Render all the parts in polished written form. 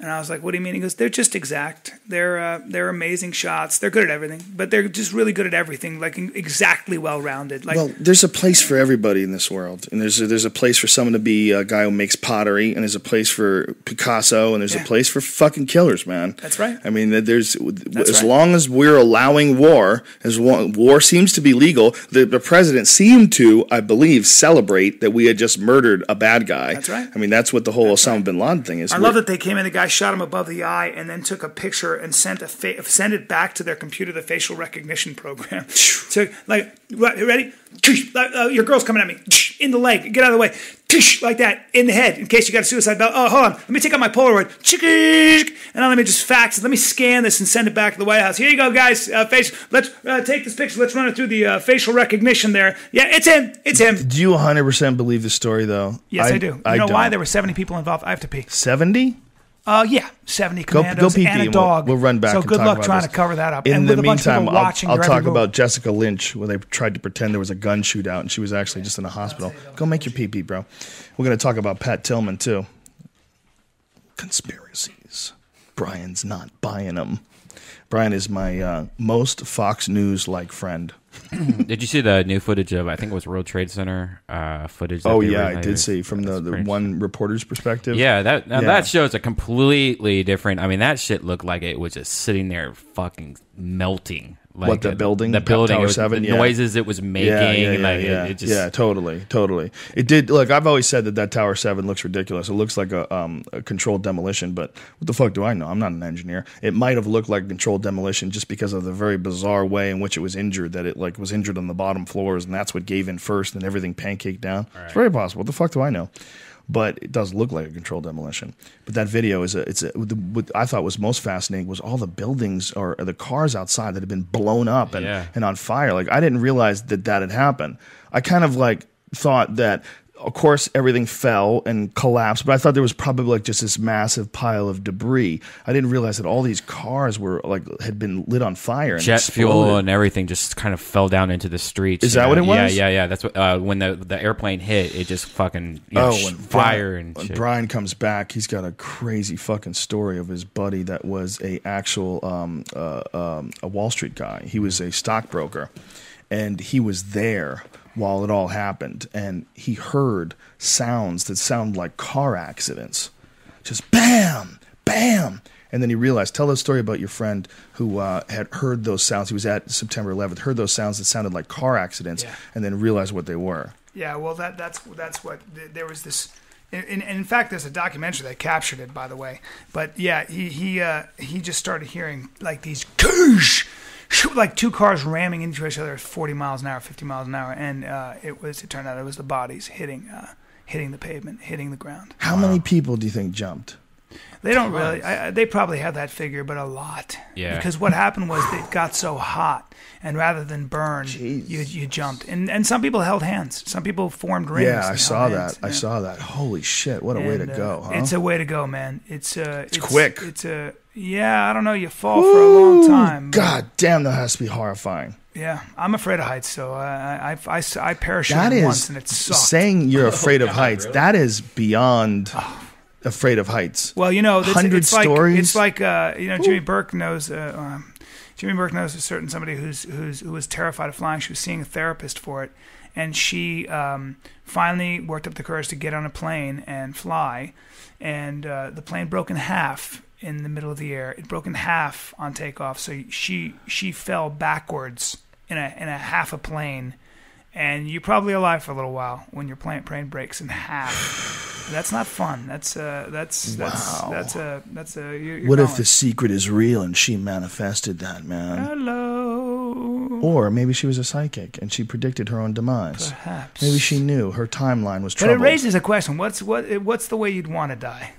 And I was like, what do you mean? He goes, they're just exact. They're amazing shots. They're good at everything, but they're just really good at everything, like exactly well-rounded. Like, well, there's a place for everybody in this world. And there's a place for someone to be a guy who makes pottery, and there's a place for Picasso, and there's a place for fucking killers, man. That's right. I mean, long as we're allowing war, war seems to be legal, the president seemed to, I believe, celebrate that we had just murdered a bad guy. That's right. I mean, that's what the whole Osama bin Laden thing is. I love that they came in, the guy shot him above the eye and then took a picture and sent it back to their computer, the facial recognition program. So, like, ready? Your girl's coming at me. In the leg. Get out of the way. Like that. In the head. In case you got a suicide belt. Oh, hold on. Let me take out my Polaroid. And now let me just fax it. Let me scan this and send it back to the White House. Here you go, guys. Let's take this picture. Let's run it through the facial recognition there. Yeah, it's him. It's him. Do you 100% believe the story, though? Yes, I do. You know why? There were 70 people involved. I have to pee. 70? Yeah, 70 commandos go and a dog. We'll run back. So and good talk luck about trying this. to cover that up. In and the with a bunch meantime, of people watching I'll your talk every move. about Jessica Lynch, where they tried to pretend there was a gun shootout, and she was actually just in a hospital. Go make your pee-pee, bro. We're going to talk about Pat Tillman, too. Conspiracies. Brian's not buying them. Brian is my most Fox News-like friend. Did you see the new footage of, I think it was World Trade Center footage? Oh, yeah, I did see from the one reporter's perspective. Yeah, that shows a completely different, I mean, that shit looked like it was just sitting there fucking melting. Like what, the building? The building. Tower 7? The noises it was making. It just, totally. It did. Look, I've always said that Tower 7 looks ridiculous. It looks like a controlled demolition, but what the fuck do I know? I'm not an engineer. It might have looked like controlled demolition just because of the very bizarre way in which it was injured, that it was injured on the bottom floors, and that's what gave in first, and everything pancaked down. Right. It's very possible. What the fuck do I know? But it does look like a controlled demolition. But that video what I thought was most fascinating was all the buildings or the cars outside that had been blown up and on fire. Like, I didn't realize that had happened. I kind of thought that, of course, everything fell and collapsed, but I thought there was probably just this massive pile of debris. I didn't realize that all these cars were had been lit on fire. And jet exploded. fuel and everything just kind of fell down into the streets. Is that what it was? Yeah. That's what when the airplane hit, it just fucking fire and shit. When Brian comes back, he's got a crazy fucking story of his buddy that was a actual a Wall Street guy. He was a stockbroker, and he was there while it all happened, and he heard sounds that sound like car accidents. Just bam, bam. And then he realized, tell the story about your friend who had heard those sounds. He was at September 11th, heard those sounds that sounded like car accidents, and then realized what they were. Yeah, well, that's what, there was this, and in fact, there's a documentary that captured it, by the way. But yeah, he just started hearing these koosh, like two cars ramming into each other at 40 miles an hour, 50 miles an hour, and it turned out it was the bodies hitting the pavement, hitting the ground. How many people do you think jumped? They don't really. They probably have that figure, but a lot. Yeah. Because what happened was it got so hot, and rather than burn, you jumped. And some people held hands. Some people formed rings. Yeah, I saw that. I saw that. Holy shit! What a way to go, huh? It's a way to go, man. It's quick. Yeah, I don't know. You fall for a long time. God damn, that has to be horrifying. Yeah, I'm afraid of heights, so I parachuted once, and it sucked. Saying you're afraid of heights, that is beyond afraid of heights. Well, 100 stories. It's like Jimmy Burke knows. Jimmy Burke knows a certain somebody who was terrified of flying. She was seeing a therapist for it, and she finally worked up the courage to get on a plane and fly, and the plane broke in half in the middle of the air. It broke in half on takeoff, so she fell backwards in a half a plane, and you're probably alive for a little while when your plane breaks in half. That's not fun. That's wow. What if the secret is real and she manifested that, man? Hello. Or maybe she was a psychic and she predicted her own demise. Perhaps. Maybe she knew her timeline was troubled. But it raises a question. What's the way you'd want to die?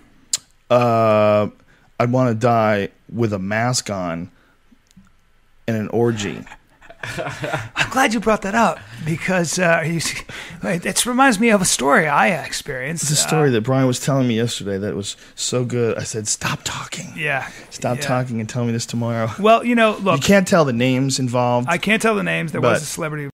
I'd want to die with a mask on and an orgy. I'm glad you brought that up because it reminds me of a story I experienced. It's a story that Brian was telling me yesterday that was so good. I said, stop talking. Yeah. Stop talking and tell me this tomorrow. Well, look. You can't tell the names involved. I can't tell the names. There was a celebrity